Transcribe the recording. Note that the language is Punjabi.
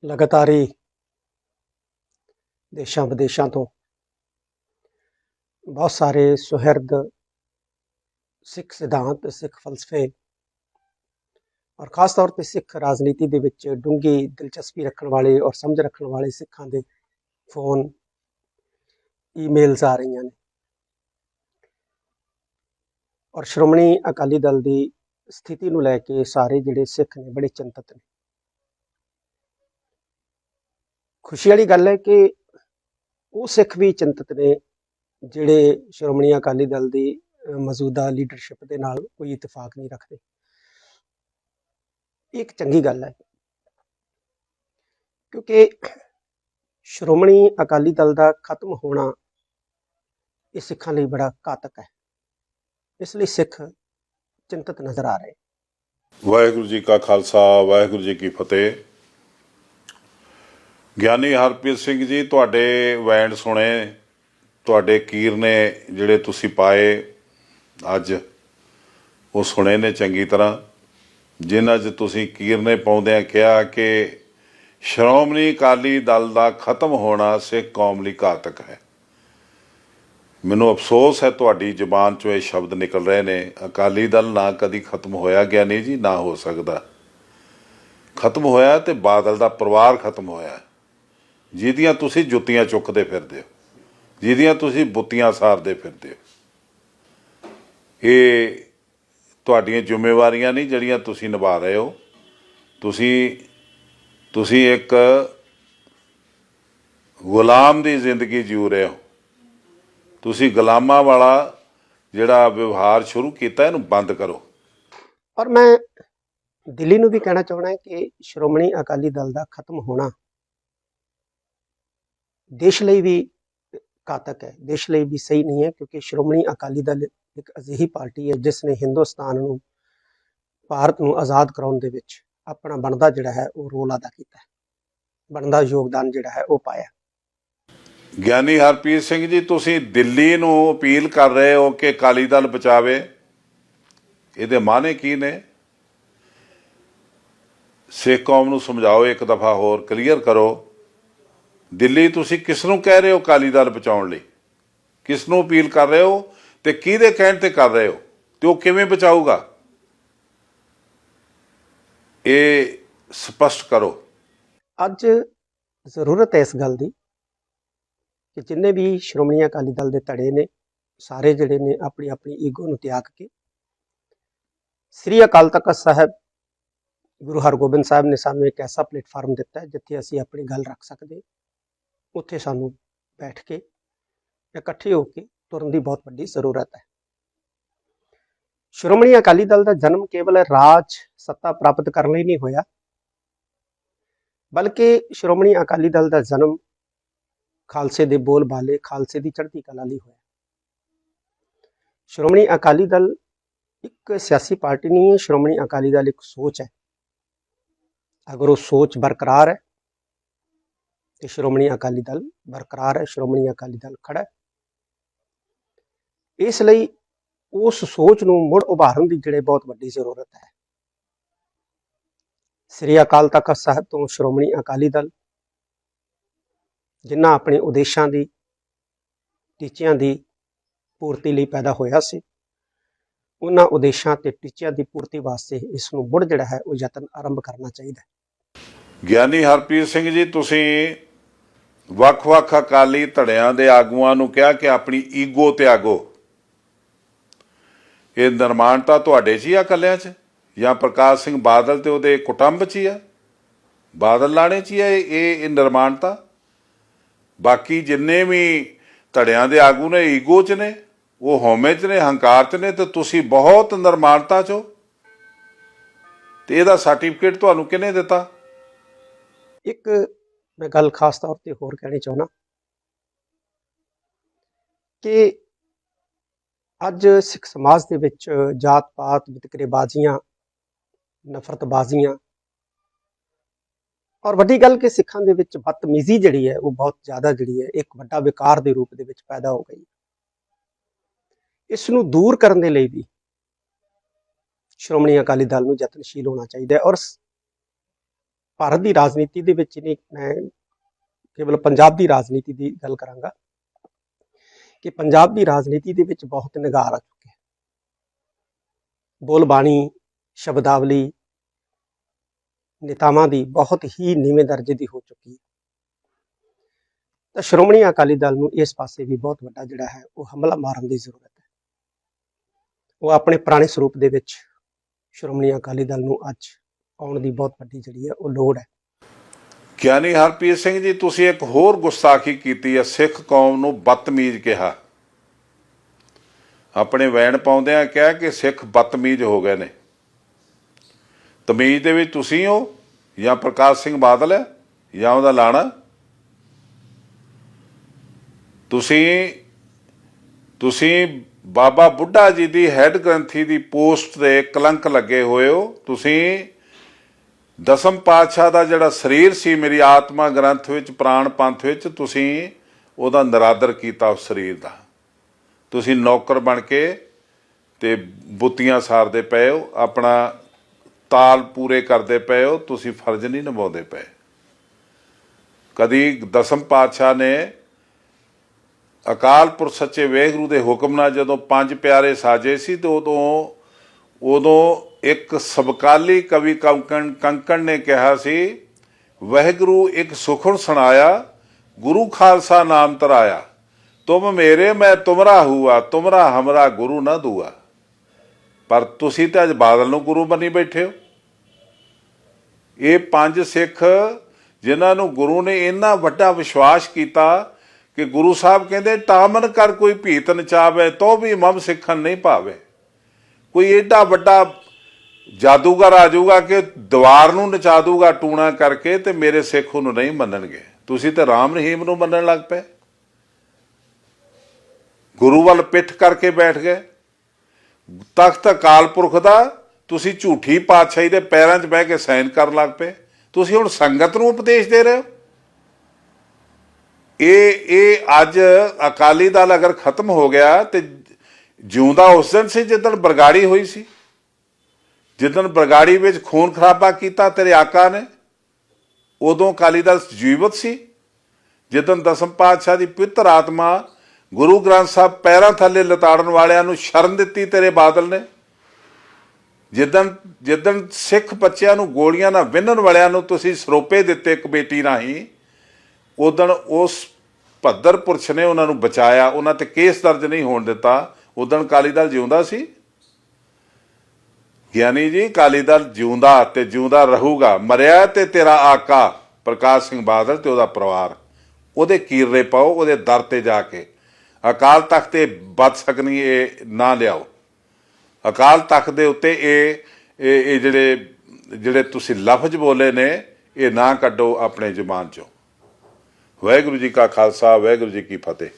लगातार ही देशां विदेशां तो बहुत सारे सुहिरद सिख सिद्धांत सिख फलसफे और खास तौर पर सिख राजनीति ਦੇ ਵਿੱਚ ਡੂੰਘੀ ਦਿਲਚਸਪੀ ਰੱਖਣ ਵਾਲੇ ਔਰ ਸਮਝ ਰੱਖਣ ਵਾਲੇ ਸਿੱਖਾਂ ਦੇ ਫੋਨ ਈਮੇਲਸ ਆ ਰਹੀਆਂ ਨੇ ਔਰ ਸ਼੍ਰੋਮਣੀ ਅਕਾਲੀ ਦਲ ਦੀ ਸਥਿਤੀ ਨੂੰ ਲੈ ਕੇ ਸਾਰੇ ਜਿਹੜੇ ਸਿੱਖ ਨੇ ਬੜੇ ਚਿੰਤਤ ਨੇ। ਖੁਸ਼ੀ ਵਾਲੀ ਗੱਲ ਹੈ ਕਿ ਉਹ ਸਿੱਖ ਵੀ ਚਿੰਤਤ ਨੇ ਜਿਹੜੇ ਸ਼੍ਰੋਮਣੀ ਅਕਾਲੀ ਦਲ ਦੀ ਮੌਜੂਦਾ ਲੀਡਰਸ਼ਿਪ ਦੇ ਨਾਲ ਕੋਈ ਇਤਫਾਕ ਨਹੀਂ ਰੱਖਦੇ। ਇਹ ਇੱਕ ਚੰਗੀ ਗੱਲ ਹੈ ਕਿਉਂਕਿ ਸ਼੍ਰੋਮਣੀ ਅਕਾਲੀ ਦਲ ਦਾ ਖਤਮ ਹੋਣਾ ਇਹ ਸਿੱਖਾਂ ਲਈ ਬੜਾ ਘਾਤਕ ਹੈ। ਇਸ ਲਈ ਸਿੱਖ ਚਿੰਤਤ ਨਜ਼ਰ ਆ ਰਹੇ। ਵਾਹਿਗੁਰੂ ਜੀ ਕਾ ਖਾਲਸਾ ਵਾਹਿਗੁਰੂ ਜੀ ਕੀ ਫਤਿਹ। ਗਿਆਨੀ ਹਰਪ੍ਰੀਤ ਸਿੰਘ ਜੀ, ਤੁਹਾਡੇ ਵੈਂਡ ਸੁਣੇ, ਤੁਹਾਡੇ ਕੀਰ ਨੇ ਜਿਹੜੇ ਤੁਸੀਂ ਪਾਏ ਅੱਜ ਉਹ ਸੁਣੇ ਨੇ ਚੰਗੀ ਤਰ੍ਹਾਂ, ਜਿਨ੍ਹਾਂ 'ਚ ਤੁਸੀਂ ਕੀਰ ਨੇ ਪਾਉਂਦਿਆਂ ਕਿਹਾ ਕਿ ਸ਼੍ਰੋਮਣੀ ਅਕਾਲੀ ਦਲ ਦਾ ਖਤਮ ਹੋਣਾ ਸਿੱਖ ਕੌਮ ਲਈ ਘਾਤਕ ਹੈ। ਮੈਨੂੰ ਅਫਸੋਸ ਹੈ ਤੁਹਾਡੀ ਜ਼ੁਬਾਨ 'ਚੋਂ ਇਹ ਸ਼ਬਦ ਨਿਕਲ ਰਹੇ ਨੇ। ਅਕਾਲੀ ਦਲ ਨਾ ਕਦੀ ਖਤਮ ਹੋਇਆ ਗਿਆਨੀ ਜੀ, ਨਾ ਹੋ ਸਕਦਾ। ਖਤਮ ਹੋਇਆ ਤੇ ਬਾਦਲ ਦਾ ਪਰਿਵਾਰ ਖਤਮ ਹੋਇਆ, ਜਿਹਦੀਆਂ ਤੁਸੀਂ ਜੁੱਤੀਆਂ ਚੁੱਕਦੇ ਫਿਰਦੇ ਹੋ, ਜਿਹਦੀਆਂ ਤੁਸੀਂ ਬੁੱਤੀਆਂ ਸਾਰਦੇ ਫਿਰਦੇ ਹੋ। ਇਹ ਤੁਹਾਡੀਆਂ ਜ਼ਿੰਮੇਵਾਰੀਆਂ ਨਹੀਂ ਜਿਹੜੀਆਂ ਤੁਸੀਂ ਨਿਭਾ ਰਹੇ ਹੋ। ਤੁਸੀਂ ਇੱਕ ਗੁਲਾਮ ਦੀ ਜ਼ਿੰਦਗੀ ਜਿਉ ਰਹੇ ਹੋ। ਤੁਸੀਂ ਗੁਲਾਮਾਂ ਵਾਲਾ ਜਿਹੜਾ ਵਿਵਹਾਰ ਸ਼ੁਰੂ ਕੀਤਾ ਇਹਨੂੰ ਬੰਦ ਕਰੋ। ਔਰ ਮੈਂ ਦਿੱਲੀ ਨੂੰ ਵੀ ਕਹਿਣਾ ਚਾਹੁੰਦਾ ਕਿ ਸ਼੍ਰੋਮਣੀ ਅਕਾਲੀ ਦਲ ਦਾ ਖਤਮ ਹੋਣਾ ਦੇਸ਼ ਲਈ ਵੀ ਘਾਤਕ ਹੈ, ਦੇਸ਼ ਲਈ ਵੀ ਸਹੀ ਨਹੀਂ ਹੈ, ਕਿਉਂਕਿ ਸ਼੍ਰੋਮਣੀ ਅਕਾਲੀ ਦਲ ਇੱਕ ਅਜਿਹੀ ਪਾਰਟੀ ਹੈ ਜਿਸ ਨੇ ਹਿੰਦੁਸਤਾਨ ਨੂੰ, ਭਾਰਤ ਨੂੰ ਆਜ਼ਾਦ ਕਰਾਉਣ ਦੇ ਵਿੱਚ ਆਪਣਾ ਬਣਦਾ ਜਿਹੜਾ ਹੈ ਉਹ ਰੋਲ ਅਦਾ ਕੀਤਾ ਹੈ, ਬਣਦਾ ਯੋਗਦਾਨ ਜਿਹੜਾ ਹੈ ਉਹ ਪਾਇਆ। ਗਿਆਨੀ ਹਰਪ੍ਰੀਤ ਸਿੰਘ ਜੀ, ਤੁਸੀਂ ਦਿੱਲੀ ਨੂੰ ਅਪੀਲ ਕਰ ਰਹੇ ਹੋ ਕਿ ਅਕਾਲੀ ਦਲ ਬਚਾਵੇ, ਇਹਦੇ ਮਾਅਨੇ ਕੀ ਨੇ? ਸਿੱਖ ਕੌਮ ਨੂੰ ਸਮਝਾਓ, ਇੱਕ ਦਫਾ ਹੋਰ ਕਲੀਅਰ ਕਰੋ। ਦਿੱਲੀ ਤੁਸੀਂ ਕਿਸ ਨੂੰ ਕਹਿ ਰਹੇ ਹੋ ਅਕਾਲੀ ਦਲ ਬਚਾਉਣ ਲਈ? ਕਿਸ ਨੂੰ ਅਪੀਲ ਕਰ ਰਹੇ ਹੋ ਤੇ ਕਿਹਦੇ ਕਹਿਣ ਤੇ ਕਰ ਰਹੇ ਹੋ, ਤੇ ਉਹ ਕਿਵੇਂ ਬਚਾਊਗਾ? ਇਹ ਸਪਸ਼ਟ ਕਰੋ। ਅੱਜ ਜ਼ਰੂਰਤ ਹੈ ਇਸ ਗੱਲ ਦੀ ਕਿ ਜਿੰਨੇ ਵੀ ਸ਼੍ਰੋਮਣੀ ਅਕਾਲੀ ਦਲ ਦੇ ਧੜੇ ਨੇ, ਸਾਰੇ ਜਿਹੜੇ ਨੇ ਆਪਣੀ ਆਪਣੀ ਈਗੋ ਨੂੰ ਤਿਆਗ ਕੇ ਸ੍ਰੀ ਅਕਾਲ ਤਖਤ ਸਾਹਿਬ ਗੁਰੂ ਹਰਗੋਬਿੰਦ ਸਾਹਿਬ ਨੇ ਸਾਨੂੰ ਇੱਕ ਐਸਾ ਪਲੇਟਫਾਰਮ ਦਿੱਤਾ ਹੈ ਜਿੱਥੇ ਅਸੀਂ ਆਪਣੀ ਗੱਲ ਰੱਖ ਸਕਦੇ। ਉੱਥੇ ਸਾਨੂੰ ਬੈਠ ਕੇ ਇਕੱਠੇ ਹੋ ਕੇ ਤੁਰਨ ਦੀ ਬਹੁਤ ਵੱਡੀ ਜ਼ਰੂਰਤ ਹੈ। ਸ਼੍ਰੋਮਣੀ ਅਕਾਲੀ ਦਲ ਦਾ ਜਨਮ ਕੇਵਲ ਰਾਜ ਸੱਤਾ ਪ੍ਰਾਪਤ ਕਰਨ ਲਈ ਨਹੀਂ ਹੋਇਆ, ਬਲਕਿ ਸ਼੍ਰੋਮਣੀ ਅਕਾਲੀ ਦਲ ਦਾ ਜਨਮ ਖਾਲਸੇ ਦੇ ਬੋਲ ਬਾਲੇ, ਖਾਲਸੇ ਦੀ ਚੜ੍ਹਦੀ ਕਲਾ ਲਈ ਹੋਇਆ। ਸ਼੍ਰੋਮਣੀ ਅਕਾਲੀ ਦਲ ਇੱਕ ਸਿਆਸੀ ਪਾਰਟੀ ਨਹੀਂ ਹੈ, ਸ਼੍ਰੋਮਣੀ ਅਕਾਲੀ ਦਲ ਇੱਕ ਸੋਚ ਹੈ। ਅਗਰ ਉਹ ਸੋਚ ਬਰਕਰਾਰ ਹੈ ਤੇ ਸ਼੍ਰੋਮਣੀ ਅਕਾਲੀ ਦਲ ਬਰਕਰਾਰ ਹੈ, ਸ਼੍ਰੋਮਣੀ ਅਕਾਲੀ ਦਲ ਖੜਾ ਹੈ। ਇਸ ਲਈ ਉਸ ਸੋਚ ਨੂੰ ਮੁੜ ਉਭਾਰਨ ਦੀ ਜਿਹੜੇ ਬਹੁਤ ਵੱਡੀ ਜ਼ਰੂਰਤ ਹੈ। ਸ੍ਰੀ ਅਕਾਲ ਤਖਤ ਸਾਹਿਬ ਤੋਂ ਸ਼੍ਰੋਮਣੀ ਅਕਾਲੀ ਦਲ ਜਿਨ੍ਹਾਂ ਆਪਣੇ ਉਦੇਸ਼ਾਂ ਦੀ, ਟੀਚਿਆਂ ਦੀ ਪੂਰਤੀ ਲਈ ਪੈਦਾ ਹੋਇਆ ਸੀ, ਉਹਨਾਂ ਉਦੇਸ਼ਾਂ ਤੇ ਟੀਚਿਆਂ ਦੀ ਪੂਰਤੀ ਵਾਸਤੇ ਇਸ ਨੂੰ ਮੁੜ ਜਿਹੜਾ ਹੈ ਉਹ ਯਤਨ ਆਰੰਭ ਕਰਨਾ ਚਾਹੀਦਾ ਹੈ। ਗਿਆਨੀ ਹਰਪ੍ਰੀਤ ਸਿੰਘ ਜੀ, ਤੁਸੀਂ ਵੱਖ-ਵੱਖ ਅਕਾਲੀ ਧੜਿਆਂ ਦੇ ਆਗੂਆਂ ਨੂੰ ਕਿਹਾ ਕਿ ਆਪਣੀ ਈਗੋ ਤਿਆਗੋ। ਇਹ ਨਿਰਮਾਣਤਾ ਤੁਹਾਡੇ 'ਚ ਹੀ ਆ ਇਕੱਲਿਆਂ 'ਚ, ਜਾਂ ਪ੍ਰਕਾਸ਼ ਸਿੰਘ ਬਾਦਲ ਤੇ ਉਹਦੇ ਕੁਟੰਬ 'ਚ ਹੀ ਆ, ਬਾਦਲ ਲਾਣੇ 'ਚ ਹੀ ਆ ਇਹ ਨਿਰਮਾਣਤਾ? ਬਾਕੀ ਜਿੰਨੇ ਵੀ ਧੜਿਆਂ ਦੇ ਆਗੂ ਨੇ ਈਗੋ 'ਚ ਨੇ, ਉਹ ਹਉਮੈ 'ਚ ਨੇ, ਹੰਕਾਰ 'ਚ ਨੇ, ਤੇ ਤੁਸੀਂ ਬਹੁਤ ਨਿਰਮਾਣਤਾ 'ਚ ਹੋ। ਤੇ ਇਹਦਾ ਸਰਟੀਫਿਕੇਟ ਤੁਹਾਨੂੰ ਕਿਹਨੇ ਦਿੱਤਾ? ਇੱਕ ਮੈਂ ਗੱਲ ਖਾਸ ਤੌਰ ਤੇ ਹੋਰ ਕਹਿਣੀ ਚਾਹੁੰਦਾ ਕਿ ਅੱਜ ਸਿੱਖ ਸਮਾਜ ਦੇ ਵਿੱਚ ਜਾਤ ਪਾਤ, ਵਿਤਕਰੇਬਾਜ਼ੀਆਂ, ਨਫ਼ਰਤਬਾਜ਼ੀਆਂ ਔਰ ਵੱਡੀ ਗੱਲ ਕਿ ਸਿੱਖਾਂ ਦੇ ਵਿੱਚ ਬਦਤਮੀਜ਼ੀ ਜਿਹੜੀ ਹੈ ਉਹ ਬਹੁਤ ਜ਼ਿਆਦਾ ਜਿਹੜੀ ਹੈ ਇੱਕ ਵੱਡਾ ਵਿਕਾਰ ਦੇ ਰੂਪ ਦੇ ਵਿੱਚ ਪੈਦਾ ਹੋ ਗਈ। ਇਸ ਨੂੰ ਦੂਰ ਕਰਨ ਦੇ ਲਈ ਵੀ ਸ਼੍ਰੋਮਣੀ ਅਕਾਲੀ ਦਲ ਨੂੰ ਯਤਨਸ਼ੀਲ ਹੋਣਾ ਚਾਹੀਦਾ ਹੈ ਭਾਰਤ ਦੀ ਰਾਜਨੀਤੀ ਦੇ ਵਿੱਚ ਨਹੀਂ, ਮੈਂ ਕੇਵਲ ਪੰਜਾਬ ਦੀ ਰਾਜਨੀਤੀ ਦੀ ਗੱਲ ਕਰਾਂਗਾ ਕਿ ਪੰਜਾਬ ਦੀ ਰਾਜਨੀਤੀ ਦੇ ਵਿੱਚ ਬਹੁਤ ਨਿਗਾਰ ਆ ਚੁੱਕੇ ਹੈ। ਬੋਲਬਾਣੀ, ਸ਼ਬਦਾਵਲੀ ਨੇਤਾਵਾਂ ਦੀ ਬਹੁਤ ਹੀ ਨੀਵੇਂ ਦਰਜੇ ਦੀ ਹੋ ਚੁੱਕੀ ਹੈ। ਤਾਂ ਸ਼੍ਰੋਮਣੀ ਅਕਾਲੀ ਦਲ ਨੂੰ ਇਸ ਪਾਸੇ ਵੀ ਬਹੁਤ ਵੱਡਾ ਜਿਹੜਾ ਹੈ ਉਹ ਹਮਲਾ ਮਾਰਨ ਦੀ ਜ਼ਰੂਰਤ ਹੈ। ਉਹ ਆਪਣੇ ਪੁਰਾਣੇ ਸਰੂਪ ਦੇ ਵਿੱਚ ਸ਼੍ਰੋਮਣੀ ਅਕਾਲੀ ਦਲ ਨੂੰ ਅੱਜ ਆਉਣ ਦੀ ਬਹੁਤ ਵੱਡੀ ਜਿਹੜੀ ਹੈ ਉਹ ਲੋੜ ਹੈ। ਗਿਆਨੀ ਹਰਪ੍ਰੀਤ ਸਿੰਘ ਜੀ, ਤੁਸੀਂ ਇੱਕ ਹੋਰ ਗੁਸਤਾਖੀ ਕੀਤੀ ਹੈ, ਸਿੱਖ ਕੌਮ ਨੂੰ ਬਦਤਮੀਜ਼ ਕਿਹਾ। ਆਪਣੇ ਵੈਣ ਪਾਉਂਦਿਆਂ ਕਿਹਾ ਕਿ ਸਿੱਖ ਬਦਤਮੀਜ਼ ਹੋ ਗਏ ਨੇ। ਤਮੀਜ਼ ਦੇ ਵਿੱਚ ਤੁਸੀਂ ਹੋ ਜਾਂ ਪ੍ਰਕਾਸ਼ ਸਿੰਘ ਬਾਦਲ ਹੈ ਜਾਂ ਉਹਦਾ ਲਾਣਾ? ਤੁਸੀਂ ਬਾਬਾ ਬੁੱਢਾ ਜੀ ਦੀ ਹੈੱਡ ਗ੍ਰੰਥੀ ਦੀ ਪੋਸਟ ਤੇ ਕਲੰਕ ਲੱਗੇ ਹੋਏ ਹੋ। ਤੁਸੀਂ ਦਸਮ ਪਾਤਸ਼ਾਹ ਦਾ ਜਿਹੜਾ ਸਰੀਰ ਸੀ, ਮੇਰੀ ਆਤਮਾ ਗ੍ਰੰਥ ਵਿੱਚ, ਪ੍ਰਾਣ ਪੰਥ ਵਿੱਚ, ਤੁਸੀਂ ਉਹਦਾ ਨਿਰਾਦਰ ਕੀਤਾ। ਉਸ ਸਰੀਰ ਦਾ ਤੁਸੀਂ ਨੌਕਰ ਬਣ ਕੇ ਤੇ ਬੁੱਤੀਆਂ ਸਾਰਦੇ ਪਏ ਹੋ, ਆਪਣਾ ਤਾਲ ਪੂਰੇ ਕਰਦੇ ਪਏ ਹੋ, ਤੁਸੀਂ ਫਰਜ਼ ਨਹੀਂ ਨਿਭਾਉਂਦੇ ਪਏ। ਕਦੀ ਦਸਮ ਪਾਤਸ਼ਾਹ ਨੇ ਅਕਾਲ ਪੁਰਖ ਸੱਚੇ ਵਾਹਿਗੁਰੂ ਦੇ ਹੁਕਮ ਨਾਲ ਜਦੋਂ ਪੰਜ ਪਿਆਰੇ ਸਾਜੇ ਸੀ ਤੇ ਉਦੋਂ ਇੱਕ ਸਮਕਾਲੀ ਕਵੀ ਕੰਕਣ ਨੇ ਕਿਹਾ ਸੀ, ਵਾਹਿਗੁਰੂ ਇੱਕ ਸੁਖਨ ਸੁਣਾਇਆ, ਗੁਰੂ ਖਾਲਸਾ ਨਾਮ ਤਰਾਇਆ, ਤੁਮ ਮੇਰੇ ਮੈਂ ਤੁਮਰਾ ਹੁਆ, ਤੁਮਰਾ ਹਮਰਾ ਗੁਰੂ ਨਾ ਦੂਆ। ਪਰ ਤੁਸੀਂ ਤਾਂ ਅੱਜ ਬਾਦਲ ਨੂੰ ਗੁਰੂ ਬਣੀ ਬੈਠੇ ਹੋ। ਇਹ ਪੰਜ ਸਿੱਖ ਜਿਨ੍ਹਾਂ ਨੂੰ ਗੁਰੂ ਨੇ ਇੰਨਾ ਵੱਡਾ ਵਿਸ਼ਵਾਸ ਕੀਤਾ ਕਿ ਗੁਰੂ ਸਾਹਿਬ ਕਹਿੰਦੇ, ਟਾਮਨ ਕਰ ਕੋਈ ਭੀਤ ਨਚਾਵੇ, ਤੋ ਵੀ ਮਮ ਸਿੱਖਣ ਨਹੀਂ ਭਾਵੇ। ਕੋਈ ਏਡਾ ਵੱਡਾ ਜਾਦੂਗਰ ਆ ਜਾਊਗਾ ਕਿ ਦੀਵਾਰ ਨੂੰ ਨਚਾ ਦੂਗਾ ਟੂਣਾ ਕਰਕੇ, ਤੇ ਮੇਰੇ ਸਿੱਖ ਉਹਨੂੰ ਨਹੀਂ ਮੰਨਣਗੇ। ਤੁਸੀਂ ਤੇ ਰਾਮ ਰਹੀਮ ਨੂੰ ਮੰਨਣ ਲੱਗ ਪਏ, ਗੁਰੂ ਵੱਲ ਪਿੱਠ ਕਰਕੇ ਬੈਠ ਗਏ। ਤਖਤ ਅਕਾਲ ਪੁਰਖ ਦਾ ਤੁਸੀਂ ਝੂਠੀ ਪਾਤਸ਼ਾਹੀ ਦੇ ਪੈਰਾਂ 'ਚ ਬਹਿ ਕੇ ਸਾਈਨ ਕਰਨ ਲੱਗ ਪਏ। ਤੁਸੀਂ ਹੁਣ ਸੰਗਤ ਨੂੰ ਉਪਦੇਸ਼ ਦੇ ਰਹੇ ਹੋ। ਇਹ ਅੱਜ ਅਕਾਲੀ ਦਲ ਅਗਰ ਖਤਮ ਹੋ ਗਿਆ ਤੇ ਜਿਉਂਦਾ ਉਸ ਦਿਨ ਸੀ ਜਿੱਦਣ ਬਰਗਾੜੀ ਹੋਈ ਸੀ, ਜਿੱਦਣ ਬਰਗਾੜੀ ਵਿੱਚ ਖੂਨ ਖਰਾਬਾ ਕੀਤਾ ਤੇਰੇ ਆਕਾ ਨੇ, ਉਦੋਂ ਅਕਾਲੀ ਦਲ ਜੀਵਤ ਸੀ। ਜਿੱਦਣ ਦਸਮ ਪਾਤਸ਼ਾਹ ਦੀ ਪਵਿੱਤਰ ਆਤਮਾ ਗੁਰੂ ਗ੍ਰੰਥ ਸਾਹਿਬ ਪੈਰਾਂ ਥੱਲੇ ਲਤਾੜਨ ਵਾਲਿਆਂ ਨੂੰ ਸ਼ਰਨ ਦਿੱਤੀ ਤੇਰੇ ਬਾਦਲ ਨੇ, ਜਿੱਦਣ ਸਿੱਖ ਬੱਚਿਆਂ ਨੂੰ ਗੋਲੀਆਂ ਨਾਲ ਵਿੰਨਣ ਵਾਲਿਆਂ ਨੂੰ ਤੁਸੀਂ ਸਰੋਪੇ ਦਿੱਤੇ ਕਮੇਟੀ ਰਾਹੀਂ, ਉਦਣ ਉਸ ਭੱਦਰ ਪੁਰਸ਼ ਨੇ ਉਹਨਾਂ ਨੂੰ ਬਚਾਇਆ, ਉਹਨਾਂ ਤੇ ਕੇਸ ਦਰਜ ਨਹੀਂ ਹੋਣ ਦਿੱਤਾ। ਉਦਣ ਅਕਾਲੀ ਦਲ ਜਿਉਂਦਾ ਸੀ। ਗਿਆਨੀ ਜੀ, ਅਕਾਲੀ ਦਲ ਜਿਉਂਦਾ ਤੇ ਜਿਉਂਦਾ ਰਹੂਗਾ। ਮਰਿਆ ਤੇ ਤੇਰਾ ਆਕਾ ਪ੍ਰਕਾਸ਼ ਸਿੰਘ ਬਾਦਲ ਤੇ ਉਹਦਾ ਪਰਿਵਾਰ, ਉਹਦੇ ਕੀਰਨੇ ਪਾਓ, ਉਹਦੇ ਦਰ ਤੇ ਜਾ ਕੇ। ਅਕਾਲ ਤਖਤ ਤੇ ਬਦ ਸਕਣੀ ਇਹ ਨਾ ਲਿਆਓ। ਅਕਾਲ ਤਖਤ ਦੇ ਉੱਤੇ ਇਹ ਜਿਹੜੇ ਤੁਸੀਂ ਲਫ਼ਜ਼ ਬੋਲੇ ਨੇ, ਇਹ ਨਾ ਕੱਢੋ ਆਪਣੇ ਜ਼ੁਬਾਨ ਚੋਂ। ਵਾਹਿਗੁਰੂ ਜੀ ਕਾ ਖਾਲਸਾ, ਵਾਹਿਗੁਰੂ ਜੀ ਕੀ ਫਤਿਹ।